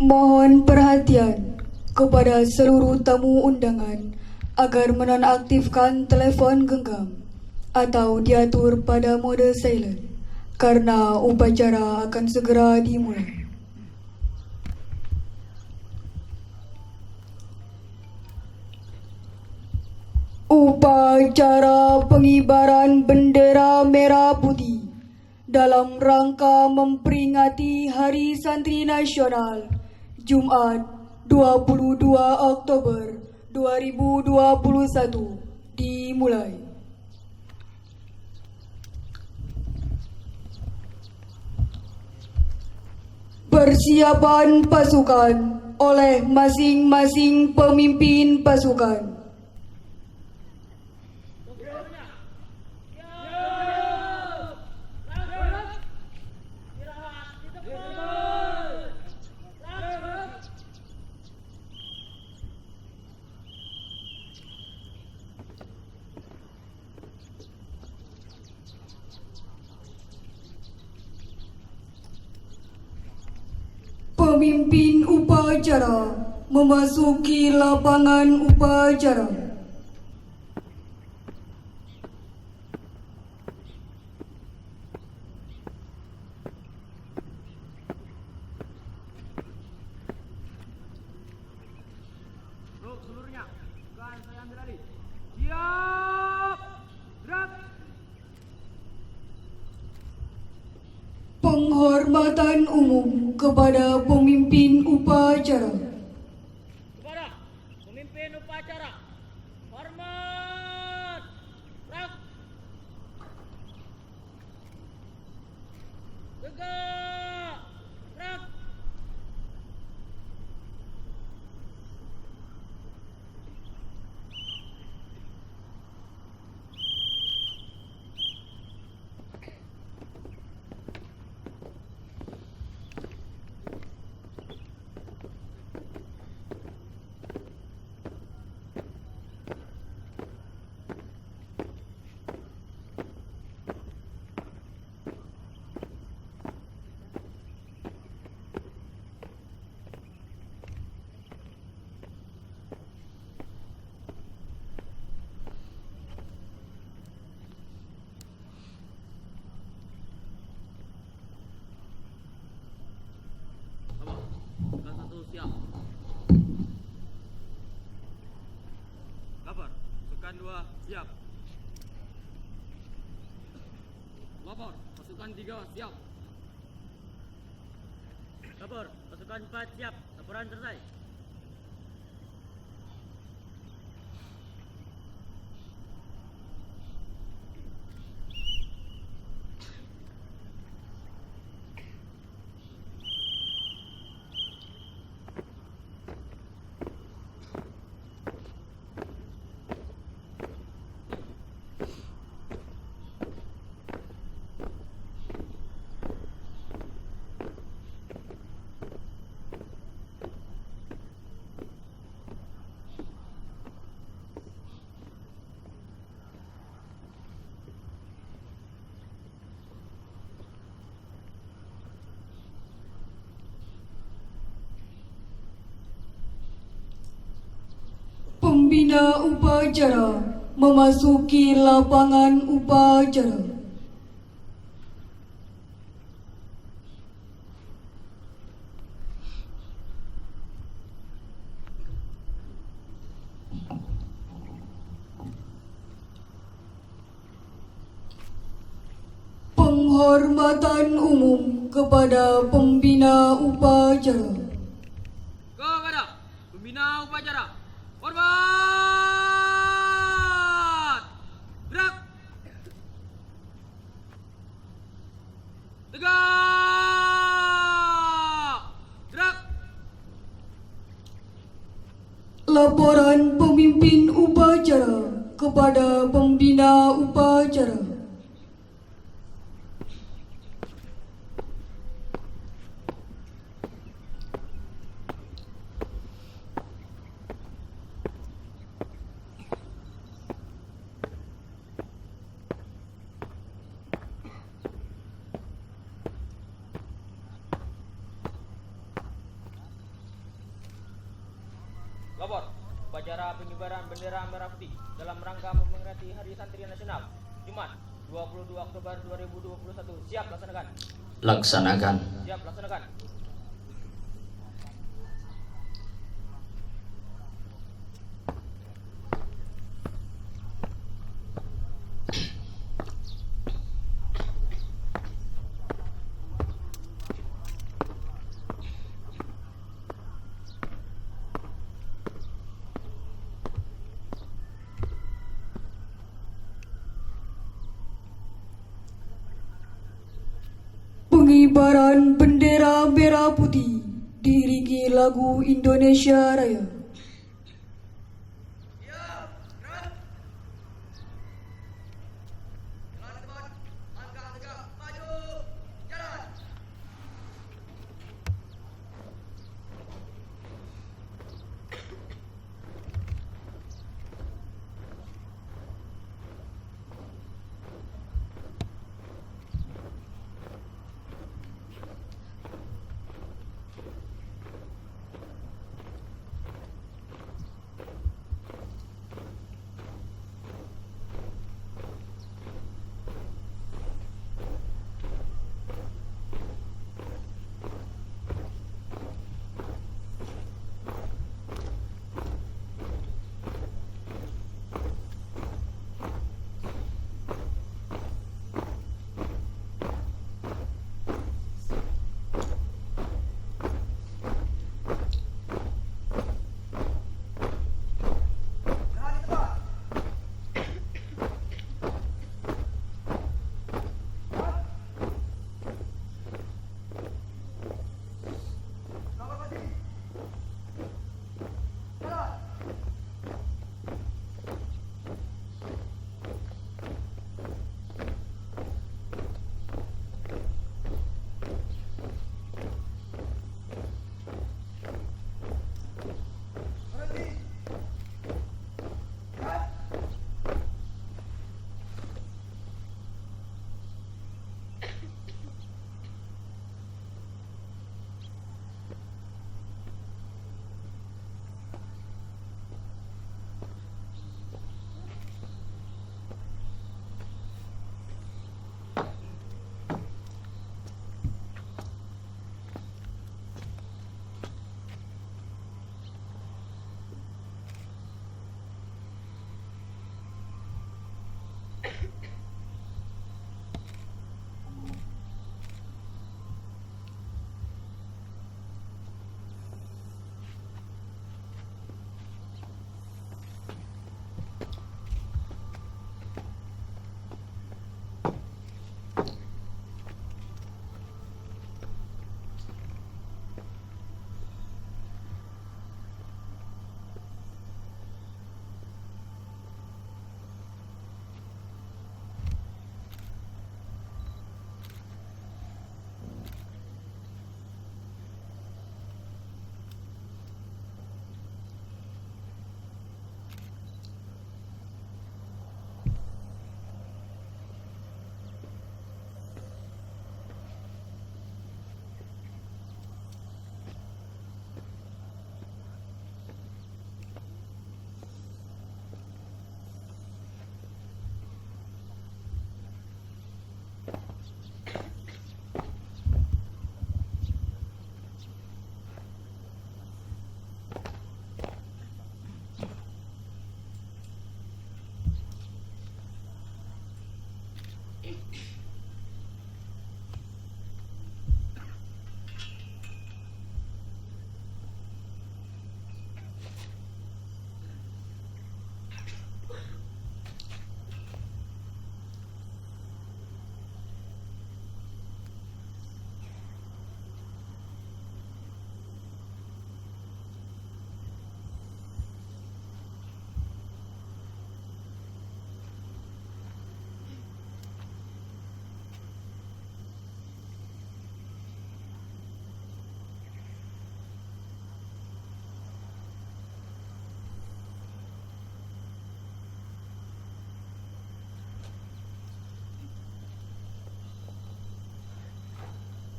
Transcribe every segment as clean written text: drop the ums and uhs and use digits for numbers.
Mohon perhatian kepada seluruh tamu undangan agar menonaktifkan telepon genggam atau diatur pada mode silent karena upacara akan segera dimulai. Upacara pengibaran bendera merah putih dalam rangka memperingati Hari Santri Nasional Jumat 22 Oktober 2021 dimulai. Persiapan pasukan oleh masing-masing pemimpin pasukan. Pemimpin upacara memasuki lapangan upacara. Seluruhnya, bukan saya ambil alih. Siap, gerak. Penghormatan umum kepada pemimpin upacara. Kepada pemimpin upacara, hormat, gerak. Tegak, gerak. Pasukan satu siap. Lapor, pasukan dua siap. Lapor, pasukan tiga siap. Lapor, pasukan empat siap. Laporan selesai. Pembina upacara memasuki lapangan upacara. Penghormatan umum kepada pembina upacara. Kepada pembina upacara, hormat, gerak. Tegak, gerak. Laporan pemimpin upacara kepada pembina upacara. Lapor, upacara pengibaran bendera merah putih dalam rangka memperingati Hari Santri Nasional Jumat 22 Oktober 2021. Siap laksanakan. Laksanakan. Siap laksanakan. Pengibaran bendera merah putih diiringi lagu Indonesia Raya.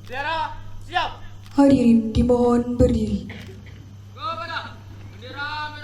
Bendera siap. Hadirin dimohon berdiri. Kepada bendera merah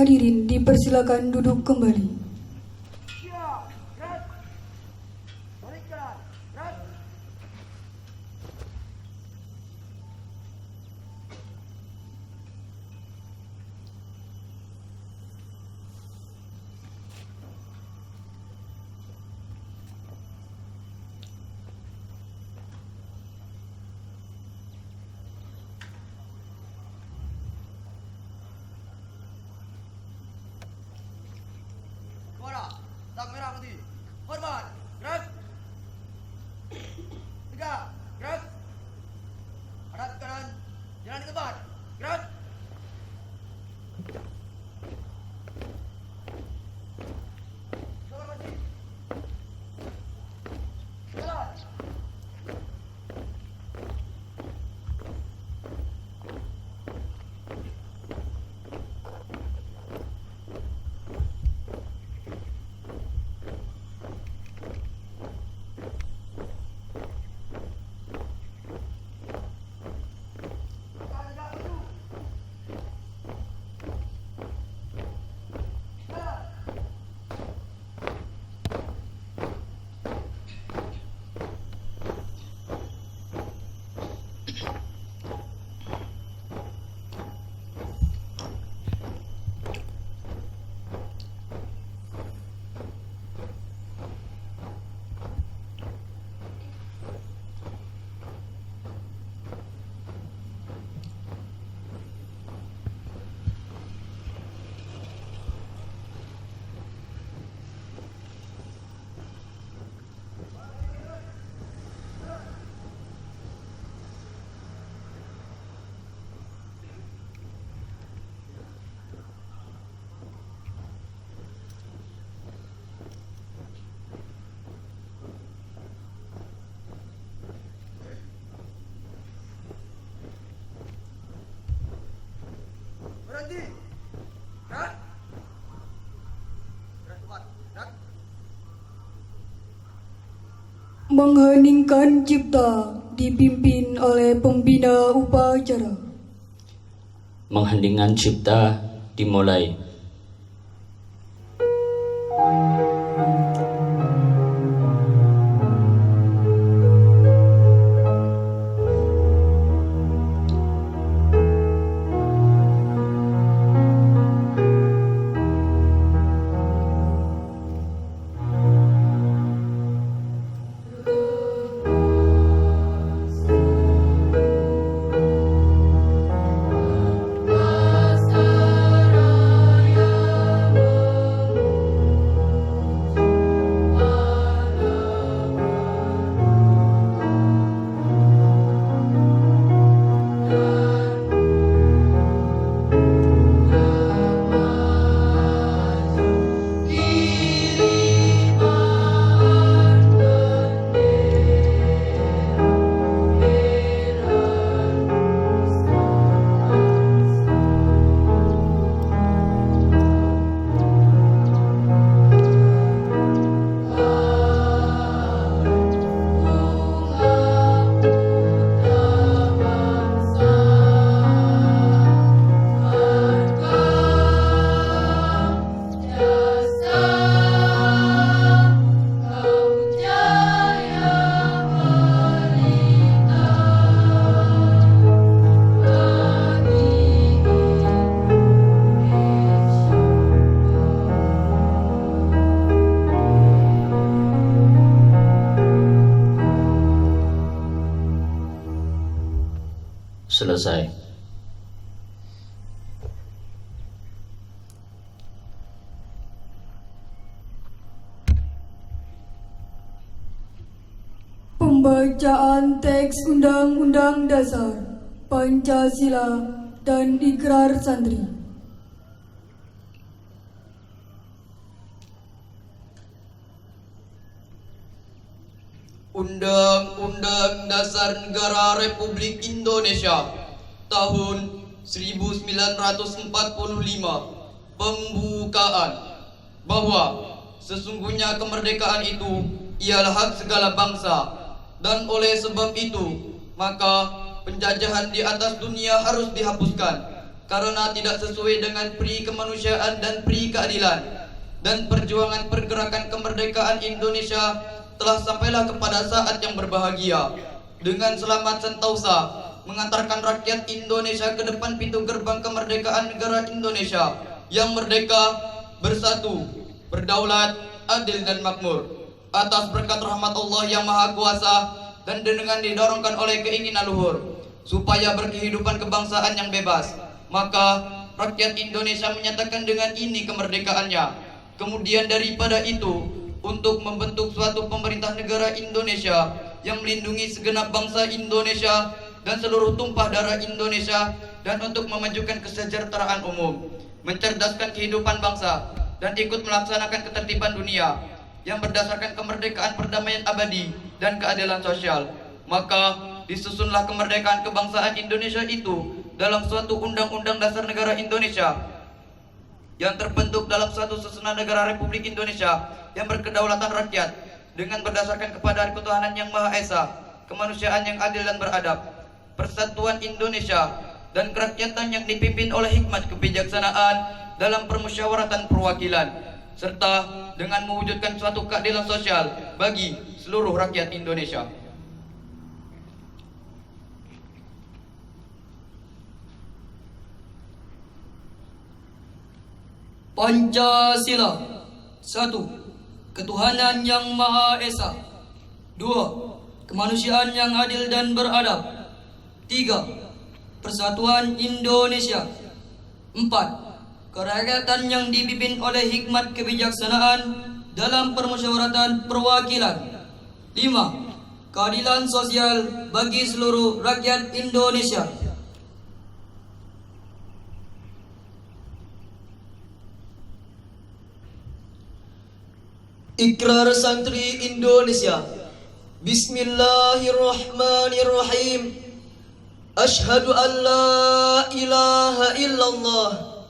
hadirin dipersilakan duduk kembali. Siap, gerak. Balikkan, gerak. Suara, sang merah putih. Korban, gerak. Tegak, gerak. Hadap ke kanan, jalan di tempat. Gerak. Informasi. Jalan. Tegak maju. Jalan. Berhenti. Gerak. Gerak cepat. Gerak. Mengheningkan cipta dipimpin oleh pembina upacara. Menghendingan cipta dimulai. Selesai. Pembacaan teks Undang-Undang Dasar Pancasila dan Ikrar Santri. Undang-Undang Dasar Negara Republik Indonesia tahun 1945 pembukaan bahwa sesungguhnya kemerdekaan itu ialah hak segala bangsa, dan oleh sebab itu maka penjajahan di atas dunia harus dihapuskan karena tidak sesuai dengan pri kemanusiaan dan pri keadilan, dan perjuangan pergerakan kemerdekaan Indonesia telah sampailah kepada saat yang berbahagia dengan selamat sentosa mengantarkan rakyat Indonesia ke depan pintu gerbang kemerdekaan negara Indonesia yang merdeka, bersatu, berdaulat, adil dan makmur atas berkat rahmat Allah yang Maha Kuasa dan dengan didorongkan oleh keinginan luhur supaya berkehidupan kebangsaan yang bebas. Maka rakyat Indonesia menyatakan dengan ini kemerdekaannya. Kemudian daripada itu, untuk membentuk suatu pemerintah negara Indonesia yang melindungi segenap bangsa Indonesia dan seluruh tumpah darah Indonesia, dan untuk memajukan kesejahteraan umum, mencerdaskan kehidupan bangsa, dan ikut melaksanakan ketertiban dunia yang berdasarkan kemerdekaan, perdamaian abadi, dan keadilan sosial. Maka disusunlah kemerdekaan kebangsaan Indonesia itu dalam suatu undang-undang dasar negara Indonesia yang terbentuk dalam suatu susunan negara Republik Indonesia yang berkedaulatan rakyat dengan berdasarkan kepada ketuhanan yang Maha Esa, kemanusiaan yang adil dan beradab, persatuan Indonesia, dan kerakyatan yang dipimpin oleh hikmat kebijaksanaan dalam permusyawaratan perwakilan, serta dengan mewujudkan suatu keadilan sosial bagi seluruh rakyat Indonesia. Pancasila. 1. Ketuhanan yang Maha Esa. 2. Kemanusiaan yang adil dan beradab. 3. Persatuan Indonesia. 4. Kerakyatan yang dipimpin oleh hikmat kebijaksanaan dalam permusyawaratan perwakilan. 5. Keadilan sosial bagi seluruh rakyat Indonesia. Ikrar Santri Indonesia. Bismillahirrahmanirrahim. Ashhadu an la ilaha illallah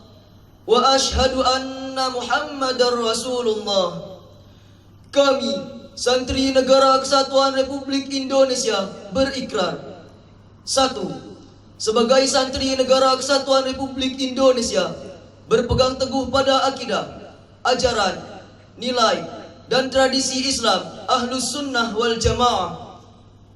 wa ashhadu anna Muhammadar Rasulullah. Kami, Santri Negara Kesatuan Republik Indonesia, berikrar. 1. Sebagai Santri Negara Kesatuan Republik Indonesia, berpegang teguh pada akidah, ajaran, nilai, dan tradisi Islam Ahlus Sunnah wal Jamaah.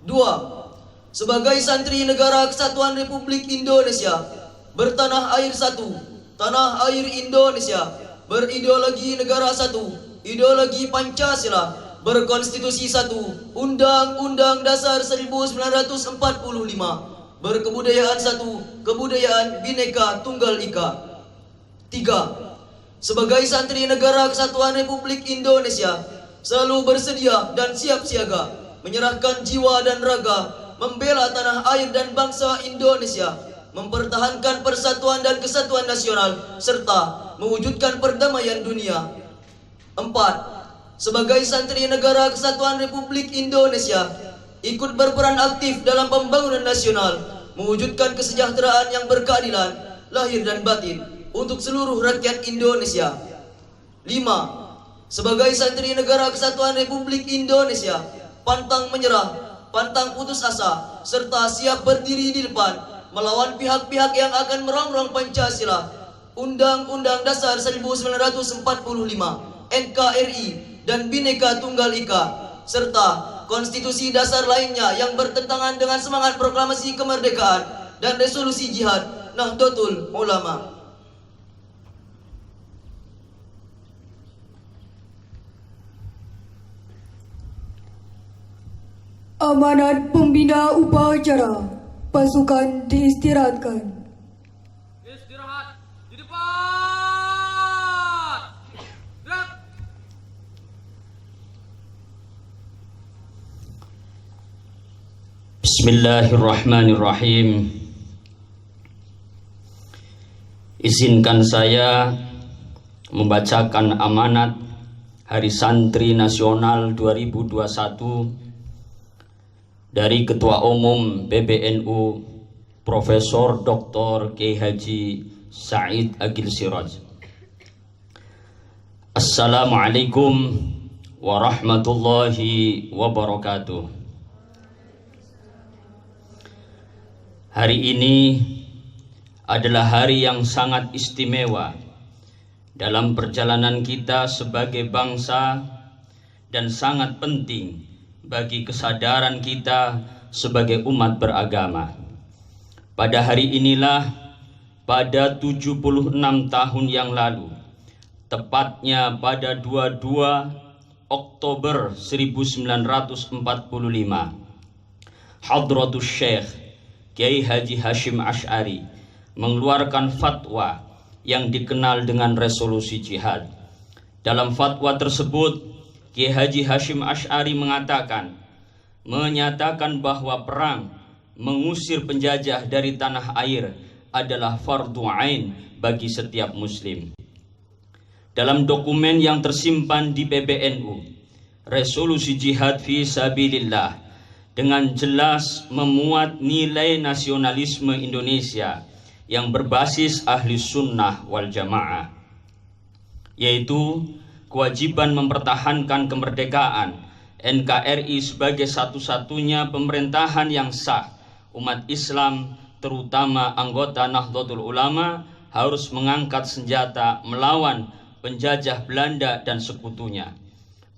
2. Sebagai Santri Negara Kesatuan Republik Indonesia, bertanah air satu, tanah air Indonesia, berideologi negara satu, ideologi Pancasila, berkonstitusi satu, Undang-Undang Dasar 1945, berkebudayaan satu, kebudayaan Bhinneka Tunggal Ika. 3. Sebagai Santri Negara Kesatuan Republik Indonesia, selalu bersedia dan siap siaga menyerahkan jiwa dan raga membela tanah air dan bangsa Indonesia, mempertahankan persatuan dan kesatuan nasional, serta mewujudkan perdamaian dunia. 4. Sebagai Santri Negara Kesatuan Republik Indonesia, ikut berperan aktif dalam pembangunan nasional, mewujudkan kesejahteraan yang berkeadilan, lahir dan batin, untuk seluruh rakyat Indonesia. 5. Sebagai Santri Negara Kesatuan Republik Indonesia, pantang menyerah, pantang putus asa, serta siap berdiri di depan melawan pihak-pihak yang akan merongrong Pancasila, Undang-Undang Dasar 1945, NKRI, dan Bhinneka Tunggal Ika, serta konstitusi dasar lainnya yang bertentangan dengan semangat proklamasi kemerdekaan dan resolusi jihad Nahdlatul Ulama. Amanat Pembina Upacara. Pasukan diistirahatkan. Istirahat di depan. Gerak. Bismillahirrahmanirrahim. Izinkan saya membacakan amanat Hari Santri Nasional 2021 dari Ketua Umum PBNU Profesor Dr. Kiai Haji Said Agil Siraj. Assalamualaikum warahmatullahi wabarakatuh. Hari ini adalah hari yang sangat istimewa dalam perjalanan kita sebagai bangsa dan sangat penting bagi kesadaran kita sebagai umat beragama. Pada hari inilah, pada 76 tahun yang lalu, tepatnya pada 22 Oktober 1945, Hadratus Syekh Kiai Haji Hashim Asy'ari mengeluarkan fatwa yang dikenal dengan resolusi jihad. Dalam fatwa tersebut, Kiai Haji Hashim Asy'ari menyatakan bahwa perang mengusir penjajah dari tanah air adalah fardhu ain bagi setiap muslim. Dalam dokumen yang tersimpan di PBNU, resolusi jihad fi sabilillah dengan jelas memuat nilai nasionalisme Indonesia yang berbasis ahli sunnah wal jamaah, yaitu kewajiban mempertahankan kemerdekaan NKRI sebagai satu-satunya pemerintahan yang sah. Umat Islam, terutama anggota Nahdlatul Ulama, harus mengangkat senjata melawan penjajah Belanda dan sekutunya.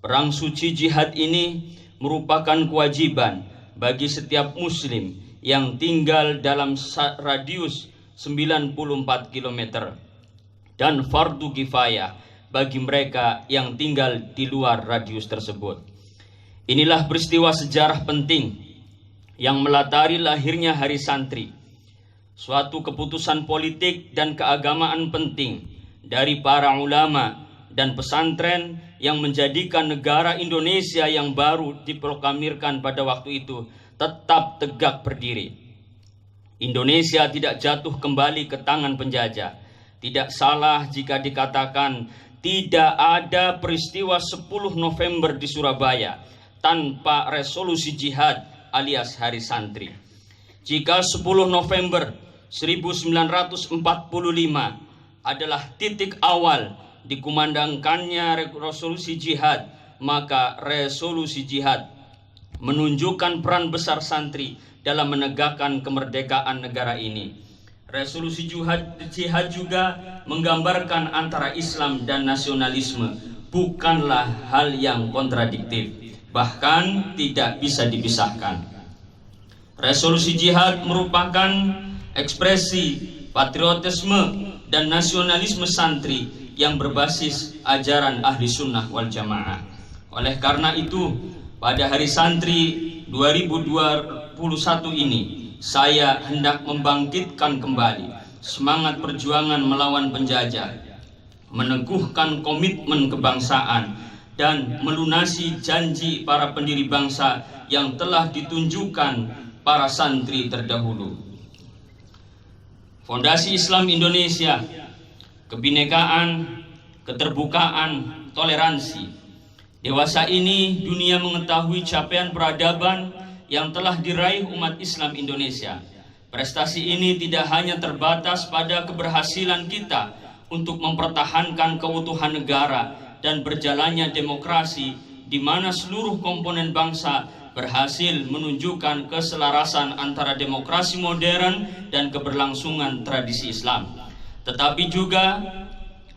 Perang suci jihad ini merupakan kewajiban bagi setiap muslim yang tinggal dalam radius 94 km dan fardu kifayah bagi mereka yang tinggal di luar radius tersebut. Inilah peristiwa sejarah penting yang melatari lahirnya Hari Santri, suatu keputusan politik dan keagamaan penting dari para ulama dan pesantren yang menjadikan negara Indonesia yang baru diproklamirkan pada waktu itu tetap tegak berdiri. Indonesia tidak jatuh kembali ke tangan penjajah. Tidak salah jika dikatakan tidak ada peristiwa 10 November di Surabaya tanpa resolusi jihad alias Hari Santri. Jika 10 November 1945 adalah titik awal dikumandangkannya resolusi jihad, maka resolusi jihad menunjukkan peran besar santri dalam menegakkan kemerdekaan negara ini. Resolusi jihad juga menggambarkan antara Islam dan nasionalisme, bukanlah hal yang kontradiktif, bahkan tidak bisa dipisahkan. Resolusi jihad merupakan ekspresi patriotisme dan nasionalisme santri yang berbasis ajaran ahli sunnah wal jamaah. Oleh karena itu, pada Hari Santri 2021 ini, saya hendak membangkitkan kembali semangat perjuangan melawan penjajah, meneguhkan komitmen kebangsaan, dan melunasi janji para pendiri bangsa yang telah ditunjukkan para santri terdahulu. Fondasi Islam Indonesia, kebinekaan, keterbukaan, toleransi. Dewasa ini dunia mengetahui capaian peradaban yang telah diraih umat Islam Indonesia. Prestasi ini tidak hanya terbatas pada keberhasilan kita untuk mempertahankan keutuhan negara dan berjalannya demokrasi di mana seluruh komponen bangsa berhasil menunjukkan keselarasan antara demokrasi modern dan keberlangsungan tradisi Islam, tetapi juga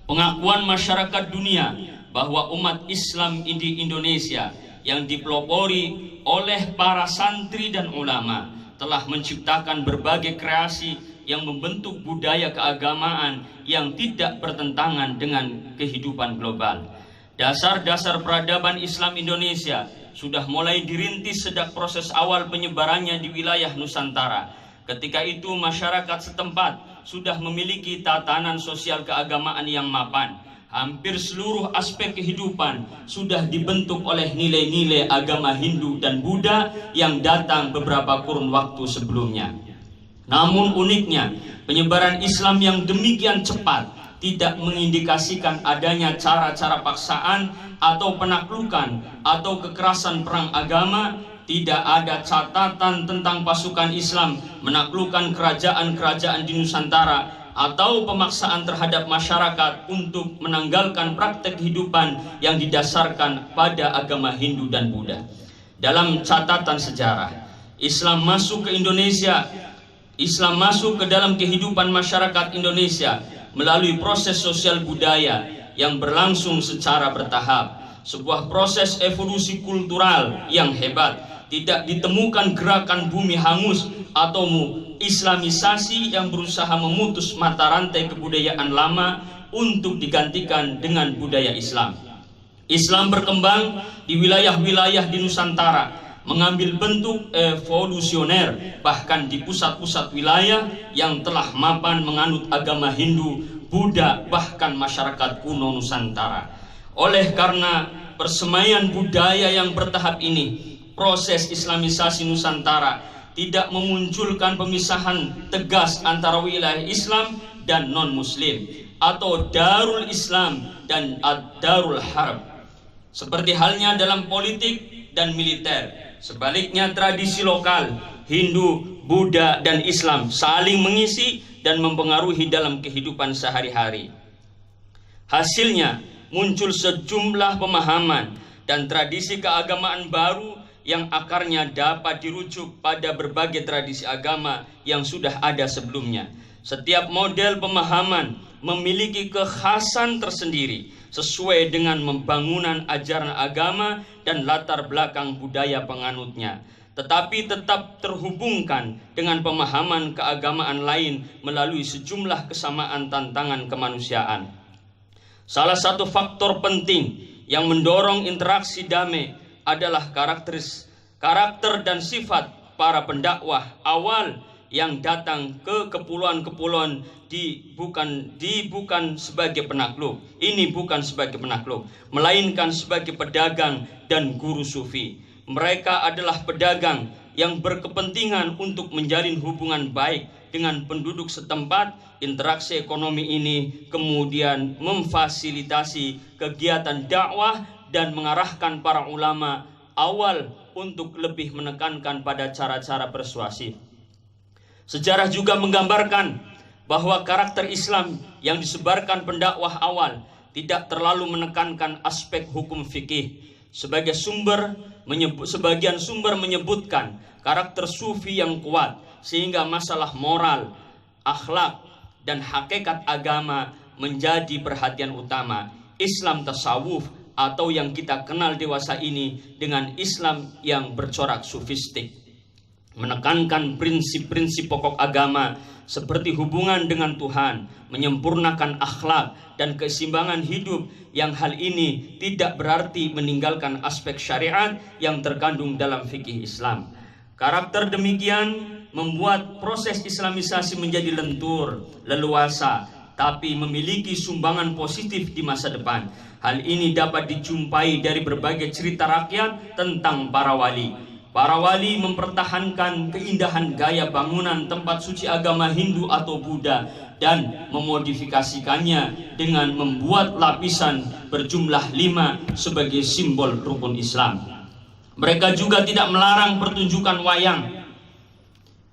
pengakuan masyarakat dunia bahwa umat Islam di Indonesia yang dipelopori oleh para santri dan ulama telah menciptakan berbagai kreasi yang membentuk budaya keagamaan yang tidak bertentangan dengan kehidupan global. Dasar-dasar peradaban Islam Indonesia sudah mulai dirintis sejak proses awal penyebarannya di wilayah Nusantara. Ketika itu masyarakat setempat sudah memiliki tatanan sosial keagamaan yang mapan. Hampir seluruh aspek kehidupan sudah dibentuk oleh nilai-nilai agama Hindu dan Buddha yang datang beberapa kurun waktu sebelumnya. Namun uniknya, penyebaran Islam yang demikian cepat tidak mengindikasikan adanya cara-cara paksaan atau penaklukan atau kekerasan perang agama. Tidak ada catatan tentang pasukan Islam menaklukkan kerajaan-kerajaan di Nusantara atau pemaksaan terhadap masyarakat untuk menanggalkan praktek kehidupan yang didasarkan pada agama Hindu dan Buddha. Dalam catatan sejarah, Islam masuk ke Indonesia Islam masuk ke dalam kehidupan masyarakat Indonesia melalui proses sosial budaya yang berlangsung secara bertahap. Sebuah proses evolusi kultural yang hebat. Tidak ditemukan gerakan bumi hangus atau islamisasi yang berusaha memutus mata rantai kebudayaan lama untuk digantikan dengan budaya Islam. Islam berkembang di wilayah-wilayah di Nusantara, mengambil bentuk evolusioner, bahkan di pusat-pusat wilayah yang telah mapan menganut agama Hindu, Buddha, bahkan masyarakat kuno Nusantara. Oleh karena persemaian budaya yang bertahap ini, proses islamisasi Nusantara tidak memunculkan pemisahan tegas antara wilayah Islam dan non-Muslim, atau Darul Islam dan Darul Harb, seperti halnya dalam politik dan militer. Sebaliknya, tradisi lokal Hindu, Buddha, dan Islam saling mengisi dan mempengaruhi dalam kehidupan sehari-hari. Hasilnya muncul sejumlah pemahaman dan tradisi keagamaan baru yang akarnya dapat dirujuk pada berbagai tradisi agama yang sudah ada sebelumnya. Setiap model pemahaman memiliki kekhasan tersendiri sesuai dengan pembangunan ajaran agama dan latar belakang budaya penganutnya, tetapi tetap terhubungkan dengan pemahaman keagamaan lain melalui sejumlah kesamaan tantangan kemanusiaan. Salah satu faktor penting yang mendorong interaksi damai adalah karakter dan sifat para pendakwah awal yang datang ke kepulauan-kepulauan bukan sebagai penakluk. Ini bukan sebagai penakluk, melainkan sebagai pedagang dan guru sufi. Mereka adalah pedagang yang berkepentingan untuk menjalin hubungan baik dengan penduduk setempat. Interaksi ekonomi ini kemudian memfasilitasi kegiatan dakwah dan mengarahkan para ulama awal untuk lebih menekankan pada cara-cara persuasif. Sejarah juga menggambarkan bahwa karakter Islam yang disebarkan pendakwah awal tidak terlalu menekankan aspek hukum fikih. Sebagian sumber menyebutkan karakter sufi yang kuat, sehingga masalah moral, akhlak, dan hakikat agama menjadi perhatian utama. Islam tasawuf atau yang kita kenal dewasa ini dengan Islam yang bercorak sufistik, menekankan prinsip-prinsip pokok agama seperti hubungan dengan Tuhan, menyempurnakan akhlak dan keseimbangan hidup, yang hal ini tidak berarti meninggalkan aspek syariat yang terkandung dalam fikih Islam. Karakter demikian membuat proses islamisasi menjadi lentur, leluasa, tapi memiliki sumbangan positif di masa depan. Hal ini dapat dijumpai dari berbagai cerita rakyat tentang para wali. Para wali mempertahankan keindahan gaya bangunan tempat suci agama Hindu atau Buddha dan memodifikasikannya dengan membuat lapisan berjumlah 5 sebagai simbol rukun Islam. Mereka juga tidak melarang pertunjukan wayang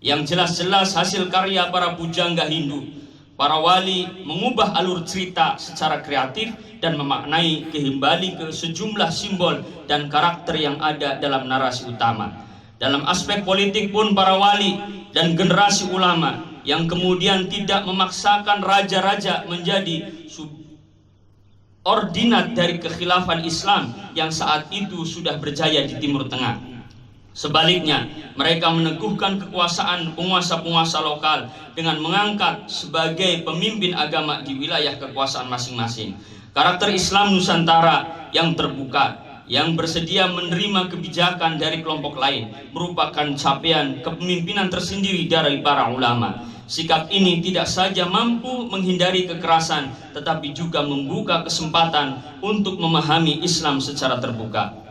yang jelas-jelas hasil karya para pujangga Hindu. Para wali mengubah alur cerita secara kreatif dan memaknai kembali ke sejumlah simbol dan karakter yang ada dalam narasi utama. Dalam aspek politik pun para wali dan generasi ulama yang kemudian tidak memaksakan raja-raja menjadi subordinat dari kekhilafan Islam yang saat itu sudah berjaya di Timur Tengah. Sebaliknya, mereka meneguhkan kekuasaan penguasa-penguasa lokal dengan mengangkat sebagai pemimpin agama di wilayah kekuasaan masing-masing. Karakter Islam Nusantara yang terbuka, yang bersedia menerima kebijakan dari kelompok lain, merupakan capaian kepemimpinan tersendiri dari para ulama. Sikap ini tidak saja mampu menghindari kekerasan, tetapi juga membuka kesempatan untuk memahami Islam secara terbuka.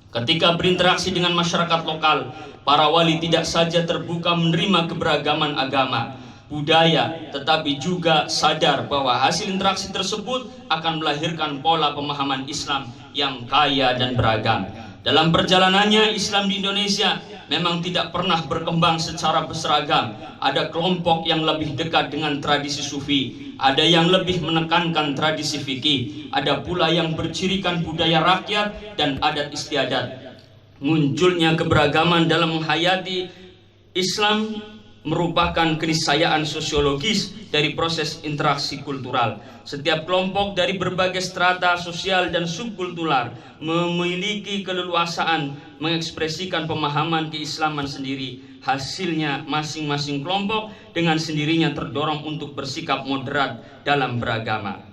Ketika berinteraksi dengan masyarakat lokal, para wali tidak saja terbuka menerima keberagaman agama, budaya, tetapi juga sadar bahwa hasil interaksi tersebut akan melahirkan pola pemahaman Islam yang kaya dan beragam. Dalam perjalanannya, Islam di Indonesia memang tidak pernah berkembang secara berseragam. Ada kelompok yang lebih dekat dengan tradisi sufi, ada yang lebih menekankan tradisi fikih, ada pula yang bercirikan budaya rakyat dan adat istiadat. Munculnya keberagaman dalam menghayati Islam merupakan keniscayaan sosiologis dari proses interaksi kultural. Setiap kelompok dari berbagai strata sosial dan subkultural memiliki keleluasaan mengekspresikan pemahaman keislaman sendiri. Hasilnya masing-masing kelompok dengan sendirinya terdorong untuk bersikap moderat dalam beragama.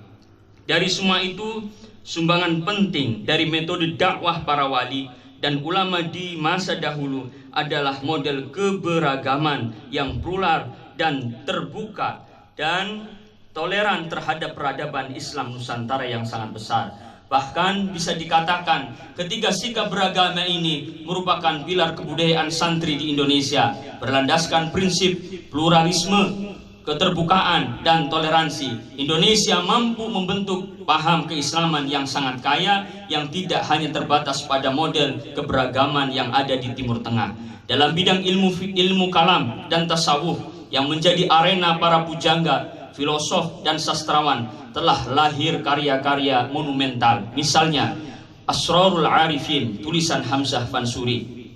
Dari semua itu, sumbangan penting dari metode dakwah para wali dan ulama di masa dahulu adalah model keberagaman yang plural dan terbuka dan toleran terhadap peradaban Islam Nusantara yang sangat besar. Bahkan bisa dikatakan ketiga sikap beragama ini merupakan pilar kebudayaan santri di Indonesia, berlandaskan prinsip pluralisme, keterbukaan, dan toleransi. Indonesia mampu membentuk paham keislaman yang sangat kaya, yang tidak hanya terbatas pada model keberagaman yang ada di Timur Tengah. Dalam bidang ilmu kalam dan tasawuf yang menjadi arena para pujangga, filosof, dan sastrawan, telah lahir karya-karya monumental. Misalnya Asrarul Arifin tulisan Hamzah Fansuri,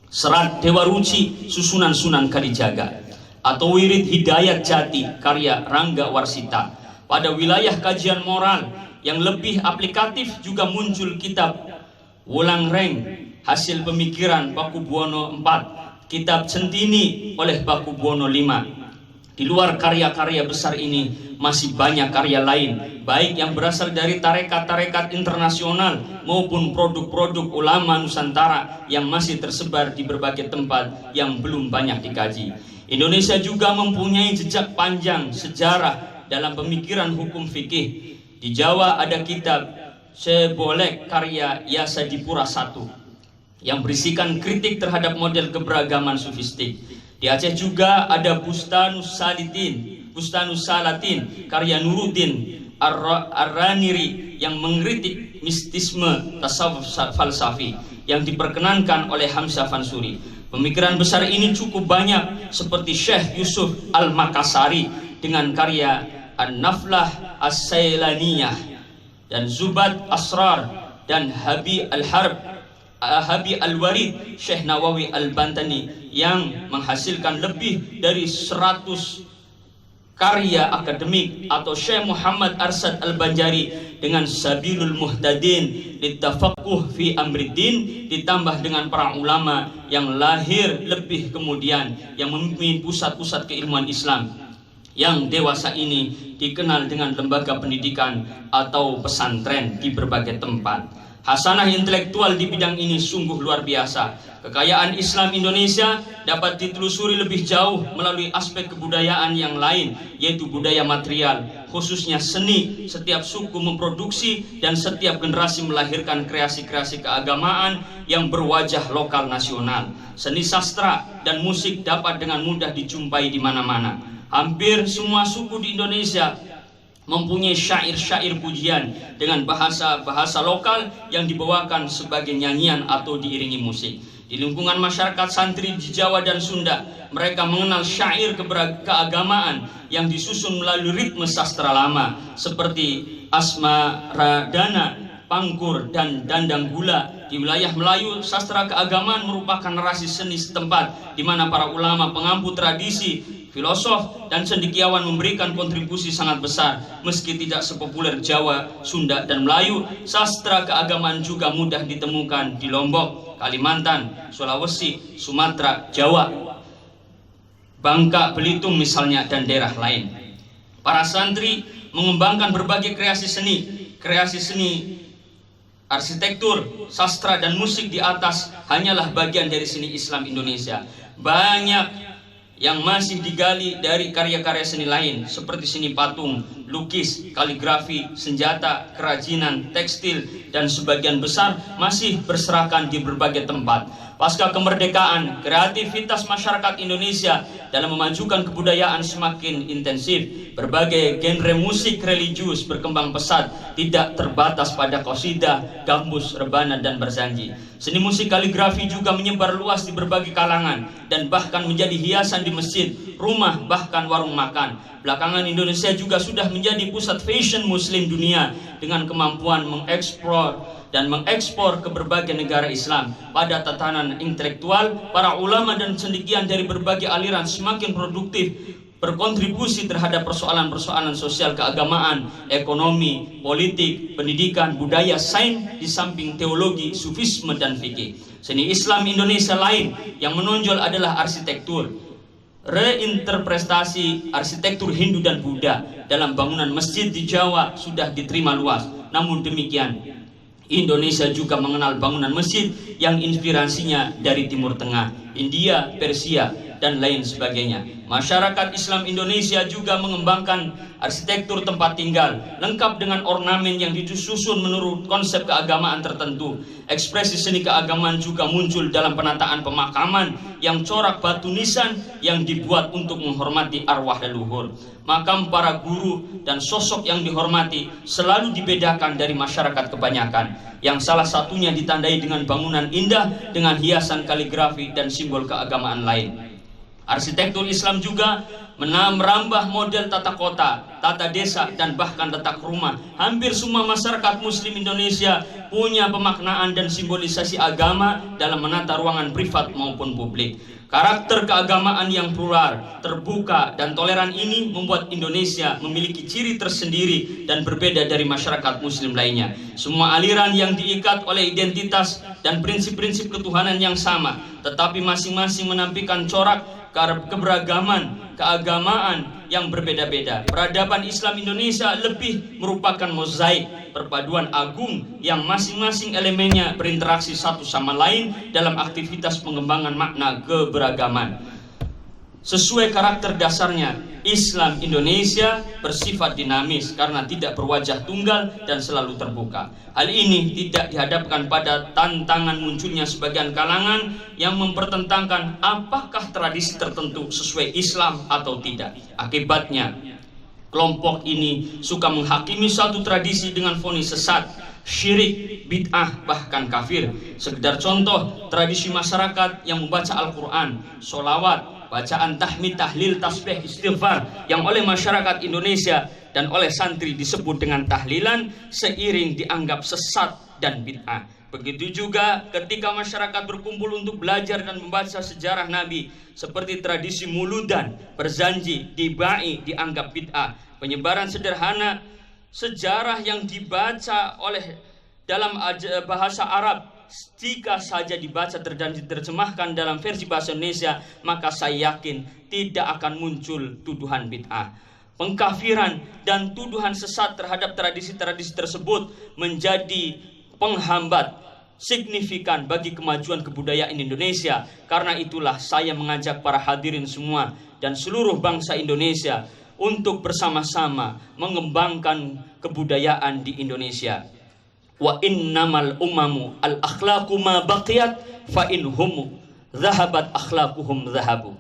Serat Dewa Ruci susunan Sunan Kalijaga, atau Wirid Hidayat Jati karya Rangga Warsita. Pada wilayah kajian moral yang lebih aplikatif juga muncul kitab Wulang Reng hasil pemikiran Pakubuwono IV, kitab Centini oleh Pakubuwono V. Di luar karya-karya besar ini masih banyak karya lain, baik yang berasal dari tarekat-tarekat internasional maupun produk-produk ulama Nusantara yang masih tersebar di berbagai tempat yang belum banyak dikaji. Indonesia juga mempunyai jejak panjang sejarah dalam pemikiran hukum fikih. Di Jawa ada kitab Sebolek karya Yasadipura I yang berisikan kritik terhadap model keberagaman sufistik. Di Aceh juga ada Bustanus Salatin karya Nuruddin Ar-Raniri yang mengkritik mistisme tasawuf falsafi yang diperkenankan oleh Hamzah Fansuri. Pemikiran besar ini cukup banyak, seperti Syekh Yusuf Al-Makassari dengan karya An-Naflah As-Sailaniyah dan Zubat Asrar, dan Habi Al-Warid Syekh Nawawi Al-Bantani yang menghasilkan lebih dari 100 karya akademik, atau Syekh Muhammad Arsad Al-Banjari dengan Sabilul Muhtadin Littafaqquh fi Amriddin, ditambah dengan para ulama yang lahir lebih kemudian yang memimpin pusat-pusat keilmuan Islam yang dewasa ini dikenal dengan lembaga pendidikan atau pesantren di berbagai tempat. Hasanah intelektual di bidang ini sungguh luar biasa. Kekayaan Islam Indonesia dapat ditelusuri lebih jauh melalui aspek kebudayaan yang lain, yaitu budaya material, khususnya seni. Setiap suku memproduksi dan setiap generasi melahirkan kreasi-kreasi keagamaan yang berwajah lokal nasional. Seni sastra dan musik dapat dengan mudah dijumpai di mana-mana. Hampir semua suku di Indonesia mempunyai syair-syair pujian dengan bahasa lokal yang dibawakan sebagai nyanyian atau diiringi musik. Di lingkungan masyarakat santri di Jawa dan Sunda, mereka mengenal syair keagamaan yang disusun melalui ritme sastra lama seperti Asmaradana, Pangkur, dan Dandang Gula. Di wilayah Melayu, sastra keagamaan merupakan narasi seni setempat di mana para ulama pengampu tradisi, filosof, dan cendekiawan memberikan kontribusi sangat besar. Meski tidak sepopuler Jawa, Sunda, dan Melayu, sastra keagamaan juga mudah ditemukan di Lombok, Kalimantan, Sulawesi, Sumatera, Jawa, Bangka, Belitung misalnya, dan daerah lain. Para santri mengembangkan berbagai kreasi seni, arsitektur, sastra, dan musik di atas hanyalah bagian dari seni Islam Indonesia. Banyak yang masih digali dari karya-karya seni lain seperti seni patung, lukis, kaligrafi, senjata, kerajinan, tekstil, dan sebagian besar masih berserakan di berbagai tempat. Pasca kemerdekaan, kreativitas masyarakat Indonesia dalam memajukan kebudayaan semakin intensif. Berbagai genre musik religius berkembang pesat, tidak terbatas pada qasidah, gambus, rebana, dan berzanji. Seni musik kaligrafi juga menyebar luas di berbagai kalangan dan bahkan menjadi hiasan di masjid, rumah, bahkan warung makan. Belakangan Indonesia juga sudah menjadi pusat fashion muslim dunia dengan kemampuan mengeksplor dan mengekspor ke berbagai negara Islam. Pada tatanan intelektual, para ulama dan cendekiawan dari berbagai aliran semakin produktif berkontribusi terhadap persoalan-persoalan sosial keagamaan, ekonomi, politik, pendidikan, budaya, sains, di samping teologi, sufisme, dan fikih. Seni Islam Indonesia lain yang menonjol adalah arsitektur. Reinterpretasi arsitektur Hindu dan Buddha dalam bangunan masjid di Jawa sudah diterima luas. Namun demikian, Indonesia juga mengenal bangunan masjid yang inspirasinya dari Timur Tengah, India, Persia, dan lain sebagainya. Masyarakat Islam Indonesia juga mengembangkan arsitektur tempat tinggal lengkap dengan ornamen yang disusun menurut konsep keagamaan tertentu. Ekspresi seni keagamaan juga muncul dalam penataan pemakaman yang corak batu nisan yang dibuat untuk menghormati arwah leluhur. Makam para guru dan sosok yang dihormati selalu dibedakan dari masyarakat kebanyakan, yang salah satunya ditandai dengan bangunan indah dengan hiasan kaligrafi dan simbol keagamaan lain. Arsitektur Islam juga merambah model tata kota, tata desa, dan bahkan letak rumah. Hampir semua masyarakat Muslim Indonesia punya pemaknaan dan simbolisasi agama dalam menata ruangan privat maupun publik. Karakter keagamaan yang plural, terbuka, dan toleran ini membuat Indonesia memiliki ciri tersendiri dan berbeda dari masyarakat Muslim lainnya. Semua aliran yang diikat oleh identitas dan prinsip-prinsip ketuhanan yang sama, tetapi masing-masing menampilkan corak keberagaman keagamaan yang berbeda-beda. Peradaban Islam Indonesia lebih merupakan mozaik perpaduan agung yang masing-masing elemennya berinteraksi satu sama lain dalam aktivitas pengembangan makna keberagaman. Sesuai karakter dasarnya, Islam Indonesia bersifat dinamis karena tidak berwajah tunggal dan selalu terbuka. Hal ini tidak dihadapkan pada tantangan munculnya sebagian kalangan yang mempertentangkan apakah tradisi tertentu sesuai Islam atau tidak. Akibatnya, kelompok ini suka menghakimi suatu tradisi dengan vonis sesat, syirik, bid'ah, bahkan kafir. Sekedar contoh, tradisi masyarakat yang membaca Al-Quran, sholawat, bacaan tahmid, tahlil, tasbih, istighfar yang oleh masyarakat Indonesia dan oleh santri disebut dengan tahlilan, seiring dianggap sesat dan bid'ah. Begitu juga ketika masyarakat berkumpul untuk belajar dan membaca sejarah Nabi, seperti tradisi muludan, berzanji, dibai, dianggap bid'ah. Penyebaran sederhana sejarah yang dibaca oleh dalam bahasa Arab, jika saja dibaca dan diterjemahkan dalam versi bahasa Indonesia, maka saya yakin tidak akan muncul tuduhan bid'ah. Pengkafiran dan tuduhan sesat terhadap tradisi-tradisi tersebut menjadi penghambat signifikan bagi kemajuan kebudayaan Indonesia. Karena itulah saya mengajak para hadirin semua dan seluruh bangsa Indonesia untuk bersama-sama mengembangkan kebudayaan di Indonesia. Wa innamal umamu al akhlaqu ma baqiyat fa inhum zahabat akhlaquhum zahabu.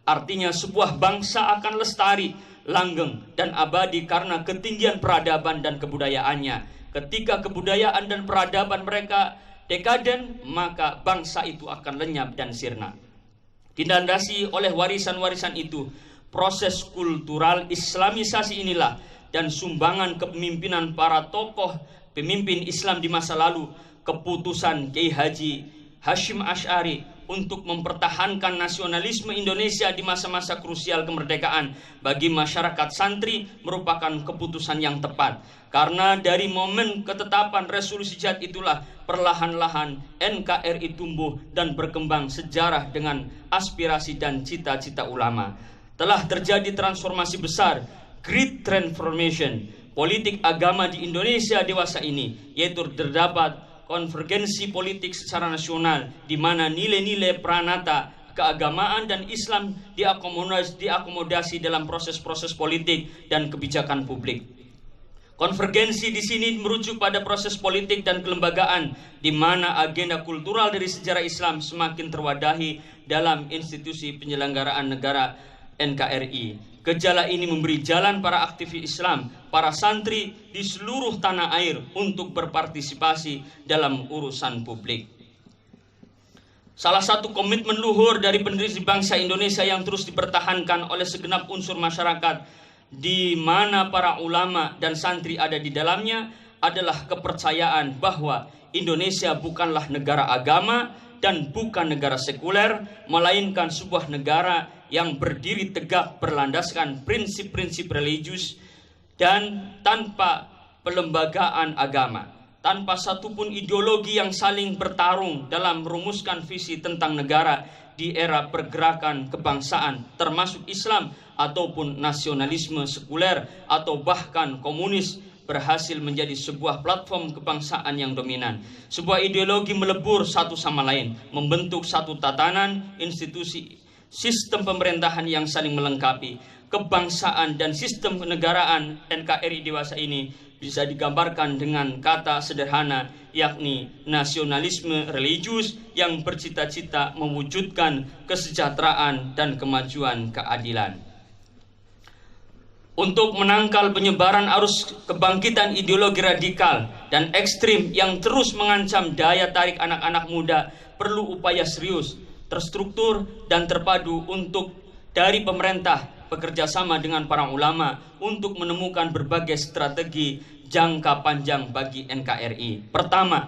Artinya sebuah bangsa akan lestari, langgeng, dan abadi karena ketinggian peradaban dan kebudayaannya. Ketika kebudayaan dan peradaban mereka dekaden, maka bangsa itu akan lenyap dan sirna. Dilandasi oleh warisan-warisan itu, proses kultural islamisasi inilah dan sumbangan kepemimpinan para tokoh pemimpin Islam di masa lalu, keputusan Kiai Haji Hashim Asy'ari untuk mempertahankan nasionalisme Indonesia di masa-masa krusial kemerdekaan bagi masyarakat santri merupakan keputusan yang tepat. Karena dari momen ketetapan resolusi jihad itulah perlahan-lahan NKRI tumbuh dan berkembang sejarah dengan aspirasi dan cita-cita ulama. Telah terjadi transformasi besar, great transformation, politik agama di Indonesia dewasa ini, yaitu terdapat konvergensi politik secara nasional di mana nilai-nilai pranata keagamaan dan Islam diakomodasi dalam proses-proses politik dan kebijakan publik. Konvergensi di sini merujuk pada proses politik dan kelembagaan di mana agenda kultural dari sejarah Islam semakin terwadahi dalam institusi penyelenggaraan negara NKRI. Gejala ini memberi jalan para aktivis Islam, para santri di seluruh tanah air untuk berpartisipasi dalam urusan publik. Salah satu komitmen luhur dari pendiri bangsa Indonesia yang terus dipertahankan oleh segenap unsur masyarakat, di mana para ulama dan santri ada di dalamnya, adalah kepercayaan bahwa Indonesia bukanlah negara agama dan bukan negara sekuler, melainkan sebuah negara yang berdiri tegak berlandaskan prinsip-prinsip religius dan tanpa pelembagaan agama, tanpa satupun ideologi yang saling bertarung dalam merumuskan visi tentang negara di era pergerakan kebangsaan, termasuk Islam ataupun nasionalisme sekuler atau bahkan komunis, berhasil menjadi sebuah platform kebangsaan yang dominan. Sebuah ideologi melebur satu sama lain, membentuk satu tatanan, institusi, sistem pemerintahan yang saling melengkapi. Kebangsaan dan sistem kenegaraan NKRI dewasa ini bisa digambarkan dengan kata sederhana, yakni nasionalisme religius yang bercita-cita mewujudkan kesejahteraan dan kemajuan keadilan. Untuk menangkal penyebaran arus kebangkitan ideologi radikal dan ekstrim yang terus mengancam daya tarik anak-anak muda, perlu upaya serius, terstruktur, dan terpadu dari pemerintah bekerja sama dengan para ulama untuk menemukan berbagai strategi jangka panjang bagi NKRI. Pertama,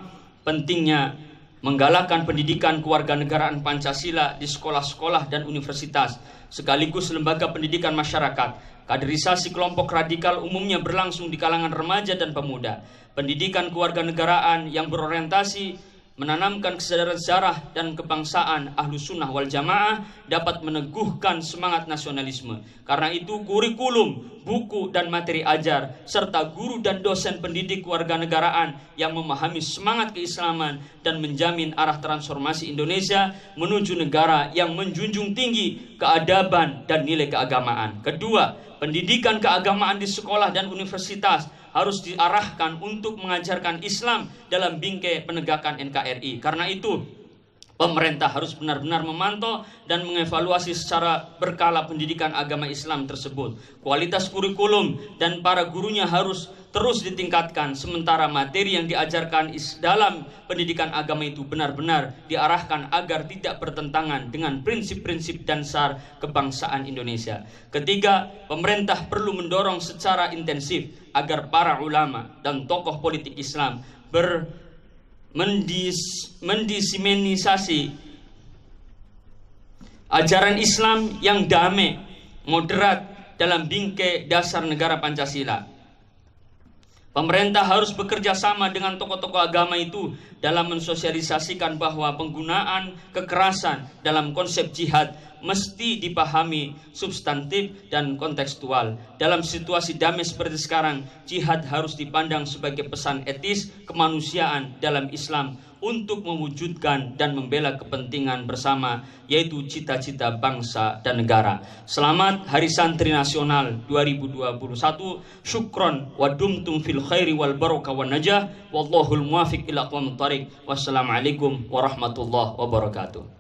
pentingnya menggalakkan pendidikan kewarganegaraan Pancasila di sekolah-sekolah dan universitas, sekaligus lembaga pendidikan masyarakat. Kaderisasi kelompok radikal umumnya berlangsung di kalangan remaja dan pemuda. Pendidikan kewarganegaraan yang berorientasi menanamkan kesadaran sejarah dan kebangsaan Ahlus Sunnah wal Jamaah dapat meneguhkan semangat nasionalisme. Karena itu kurikulum, buku dan materi ajar, serta guru dan dosen pendidik kewarganegaraan yang memahami semangat keislaman dan menjamin arah transformasi Indonesia menuju negara yang menjunjung tinggi keadaban dan nilai keagamaan. Kedua, pendidikan keagamaan di sekolah dan universitas harus diarahkan untuk mengajarkan Islam dalam bingkai penegakan NKRI. Karena itu, pemerintah harus benar-benar memantau dan mengevaluasi secara berkala pendidikan agama Islam tersebut. Kualitas kurikulum dan para gurunya harus terus ditingkatkan, sementara materi yang diajarkan dalam pendidikan agama itu benar-benar diarahkan agar tidak bertentangan dengan prinsip-prinsip dasar kebangsaan Indonesia. Ketiga, pemerintah perlu mendorong secara intensif agar para ulama dan tokoh politik Islam mendisimenisasi ajaran Islam yang damai, moderat dalam bingkai dasar negara Pancasila. Pemerintah harus bekerja sama dengan tokoh-tokoh agama itu dalam mensosialisasikan bahwa penggunaan kekerasan dalam konsep jihad mesti dipahami substantif dan kontekstual. Dalam situasi damai seperti sekarang, jihad harus dipandang sebagai pesan etis kemanusiaan dalam Islam untuk mewujudkan dan membela kepentingan bersama, yaitu cita-cita bangsa dan negara. Selamat Hari Santri Nasional 2021. Syukron wa dumtum fil khairi wal barakah wan najah. Wallahul muwafiq ila aqwamit thariq. Wassalamualaikum warahmatullahi wabarakatuh.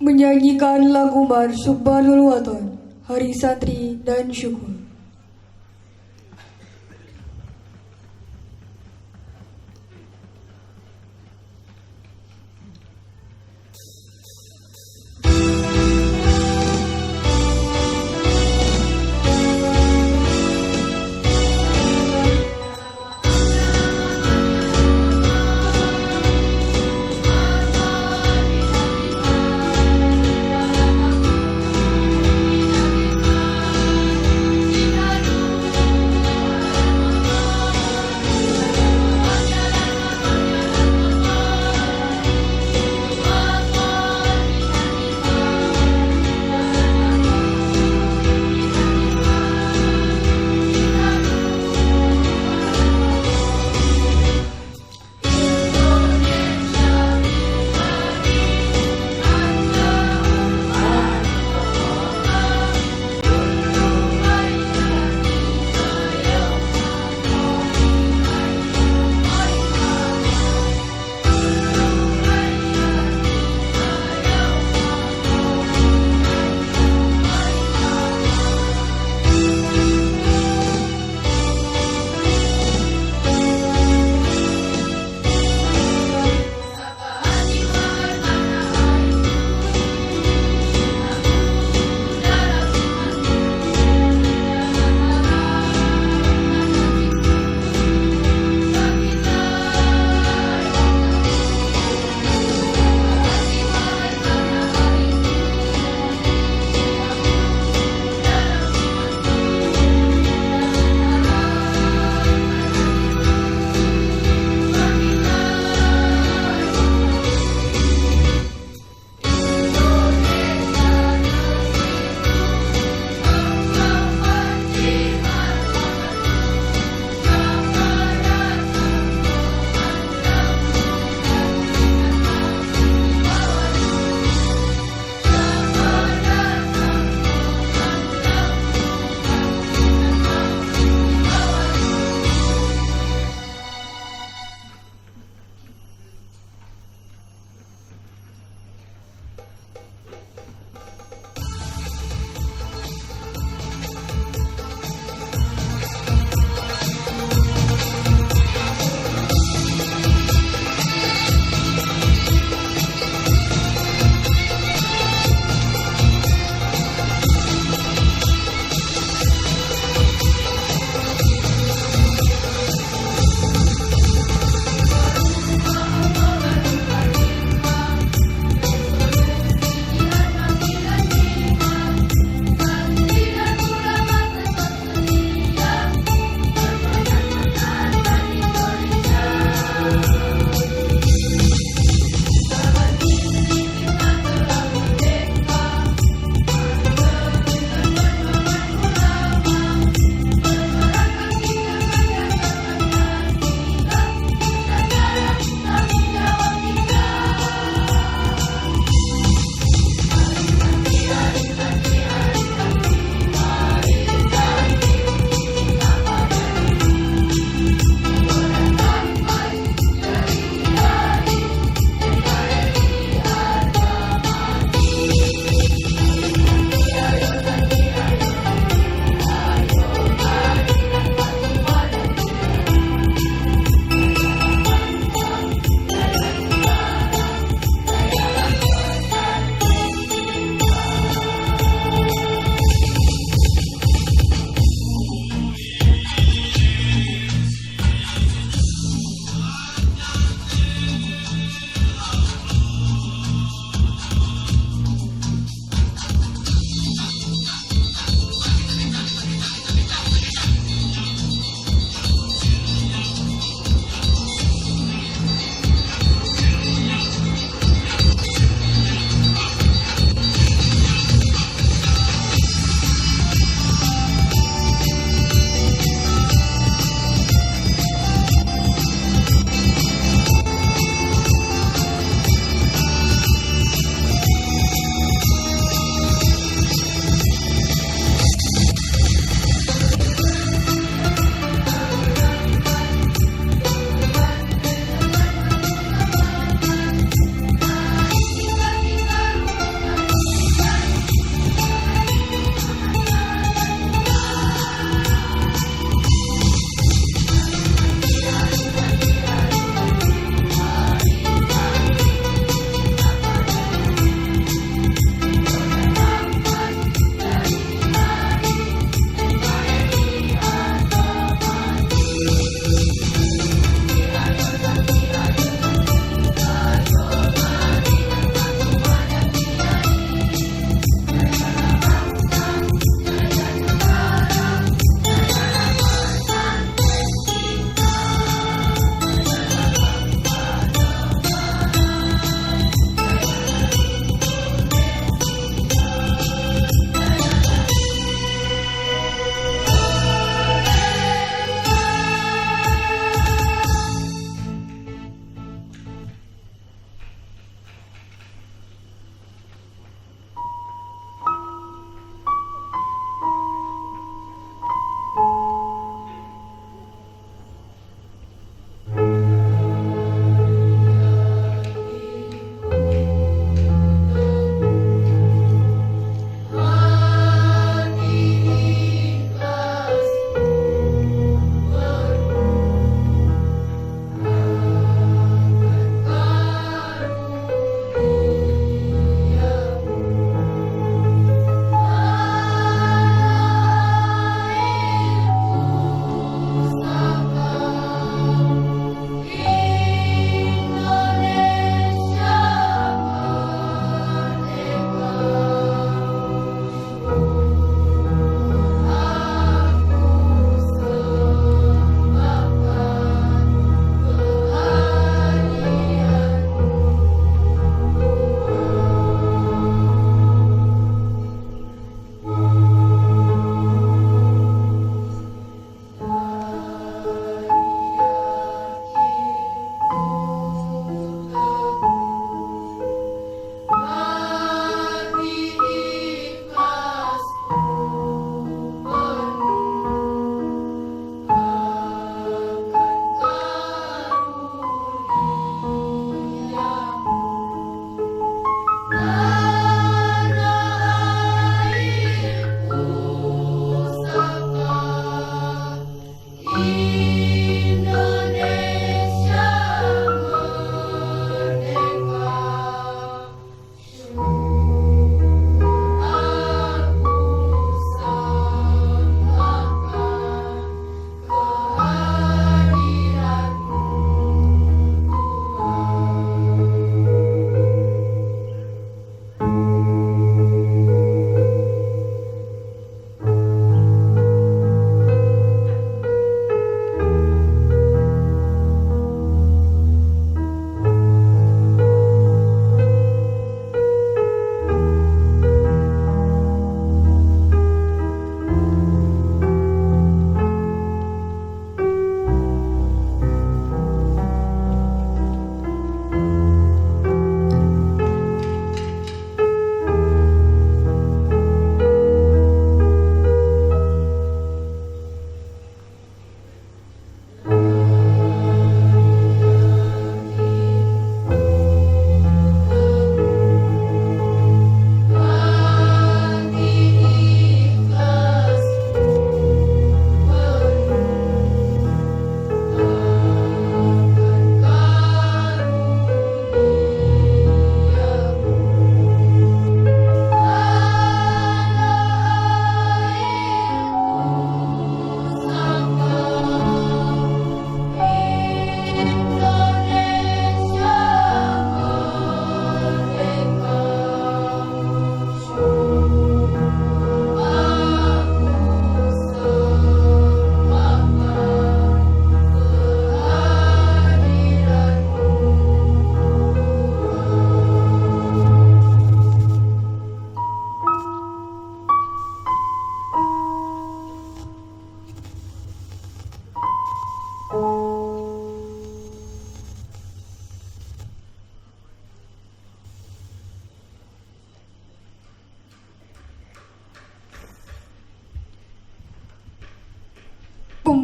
Menyanyikan lagu March Subhanul Watan, Hari Santri dan Syukur.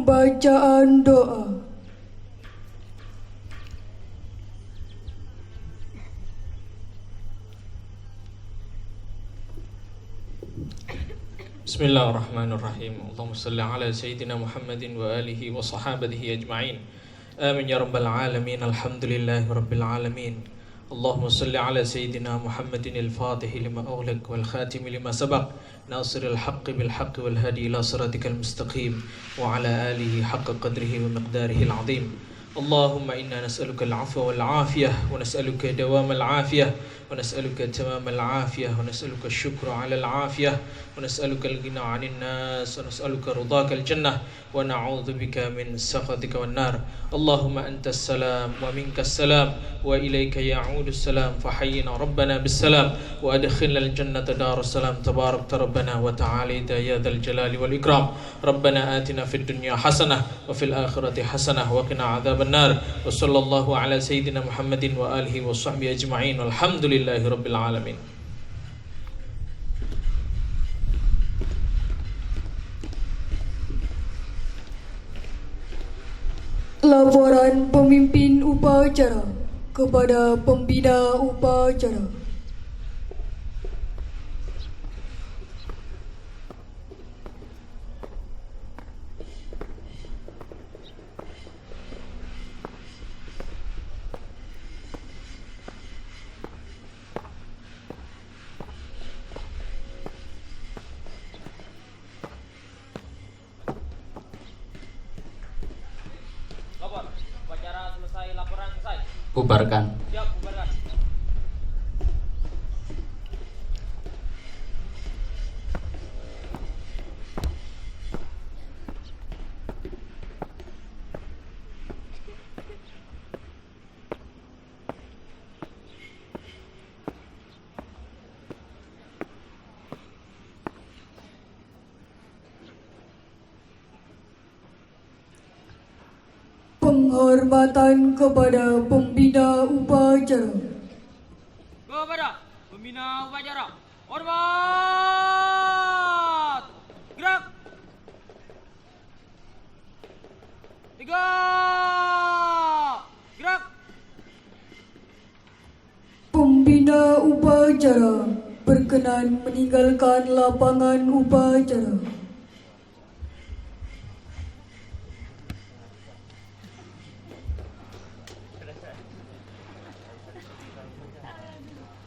Bacaan doa. Bismillahirrahmanirrahim. Allahumma salli ala Sayyidina Muhammadin wa alihi wa sahabatihi ajma'in. Amin ya rabbal alamin. Alhamdulillahi rabbil alamin. Allahumma salli ala Sayyidina Muhammadin al-Fatih lima awlak wal khatim lima sabaq nasiril haqqi bil haqqi wal hadi ila siratikal mustaqim wa ala alihi haqqa qadrihi wa miqdarihi al-azim. Allahumma inna nas'aluka al-'afwa wal 'afiyah wa nas'aluka dawam al-'afiyah wa nas'aluka tamam al-'afiyah wa nas'aluka asy-syukra 'ala al-'afiyah wa nas'aluka al-ghina 'anil nas wa nas'aluka ridhaka al-jannah wa na'udzubika min sakhatika wan nar. Allahumma antas salam wa minkas salam wa ilayka ya'udus salam fa hayyina rabbana bis salam wa adkhilna al-jannata darus salam tabarakta rabbana wa ta'alita ya dzal jalali wal ikram. Rabbana atina fid dunya hasanah wa fil akhirati hasanah wa qina adzaban nar. Wa sallallahu ala sayyidina Muhammadin wa alihi wa sahbihi ajma'in. Walhamdulillahi rabbil alamin. Laporan pemimpin upacara kepada pembina upacara. Lapor. Upacara selesai, laporan selesai. Bubarkan. Siap, bubarkan. Penghormatan kepada pembina upacara. Kepada pembina upacara. Hormat. Gerak. 3. Gerak. Pembina upacara berkenan meninggalkan lapangan upacara.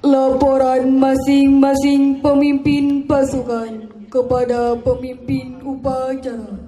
Laporan masing-masing pemimpin pasukan kepada pemimpin upacara.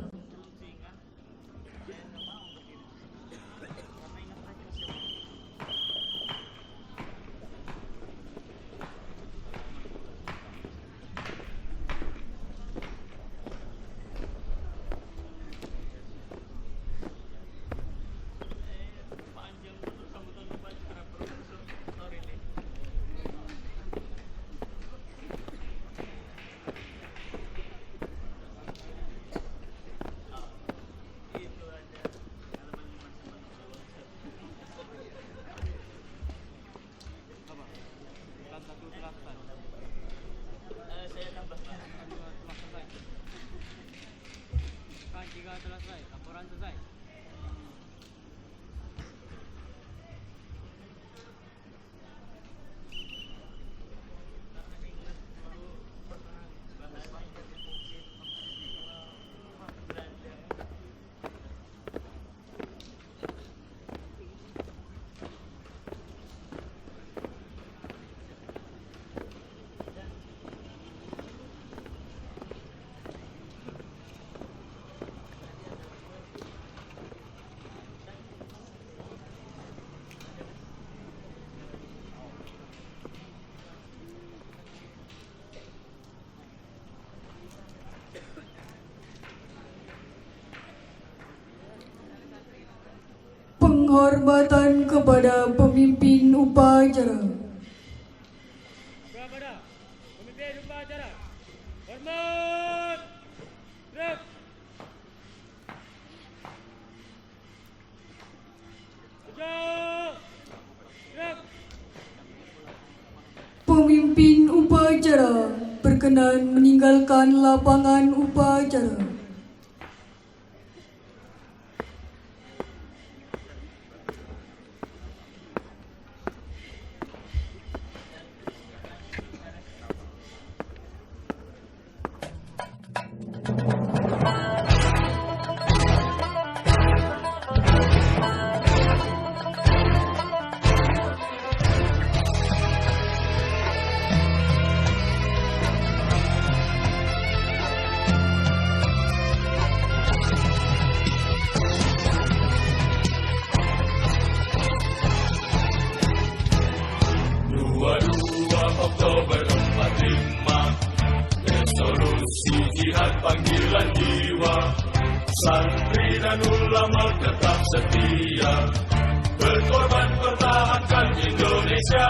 Penghormatan kepada pemimpin upacara. Kepada pemimpin upacara. Hormat. Gerak. 3. Gerak. Pemimpin upacara berkenan meninggalkan lapangan upacara. ingat panggilan jiwa. Santri dan ulama tetap setia, berkorban pertahankan Indonesia.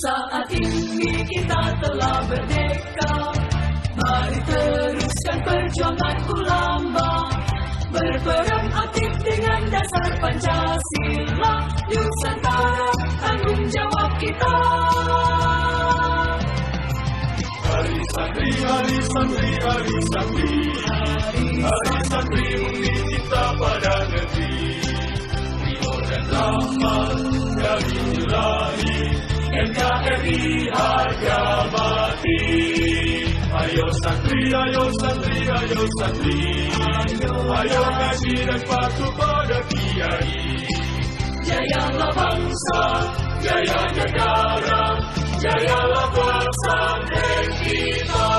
Saat ini kita telah merdeka, mari teruskan perjuangan ulama, berperan aktif dengan dasar Pancasila. Nusantara tanggung jawab kita. Hari santri, hari santri, hari santri, hari santri undi kita pada negeri. Rio dan Rahmat dari Ilahi, NKRI harga mati. Ayo santri, ayo santri, ayo santri, ayo ngaji dan patuh pada kiai. Jayalah bangsa, jaya negara, jayalah pesantren kita.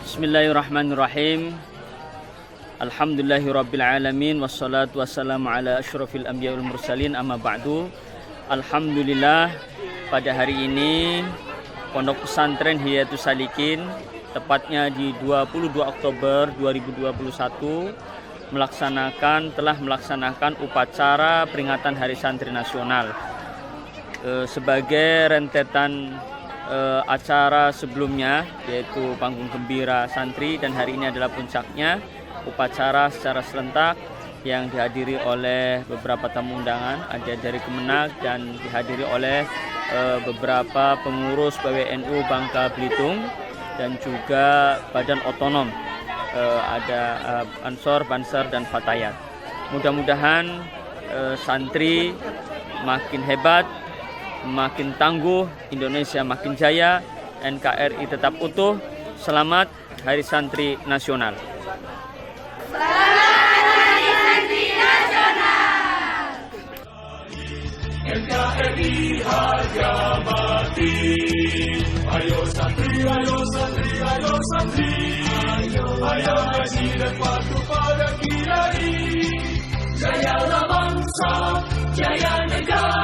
Bismillahirrahmanirrahim. Alhamdulillahirrabbilalamin. Wassalatu wassalamu ala asyrafil anbiya wal mursalin, amma ba'du. Alhamdulillah, pada hari ini Pondok Pesantren Hidayatus Salikin tepatnya di 22 Oktober 2021 telah melaksanakan upacara peringatan Hari Santri Nasional. Sebagai rentetan acara sebelumnya, yaitu panggung gembira santri, dan hari ini adalah puncaknya, upacara secara serentak yang dihadiri oleh beberapa tamu undangan, ada dari Kemenag dan dihadiri oleh beberapa pengurus PWNU Bangka Belitung dan juga badan otonom, ada Ansor, Banser dan Fatayat. Mudah-mudahan santri makin hebat, makin tangguh, Indonesia makin jaya, NKRI tetap utuh. Selamat Hari Santri Nasional. NKRI harga mati. Ayo santri, ayo santri, ayo santri, ayo ngaji dan patuh pada kiai. Jayalah bangsa, jaya negara.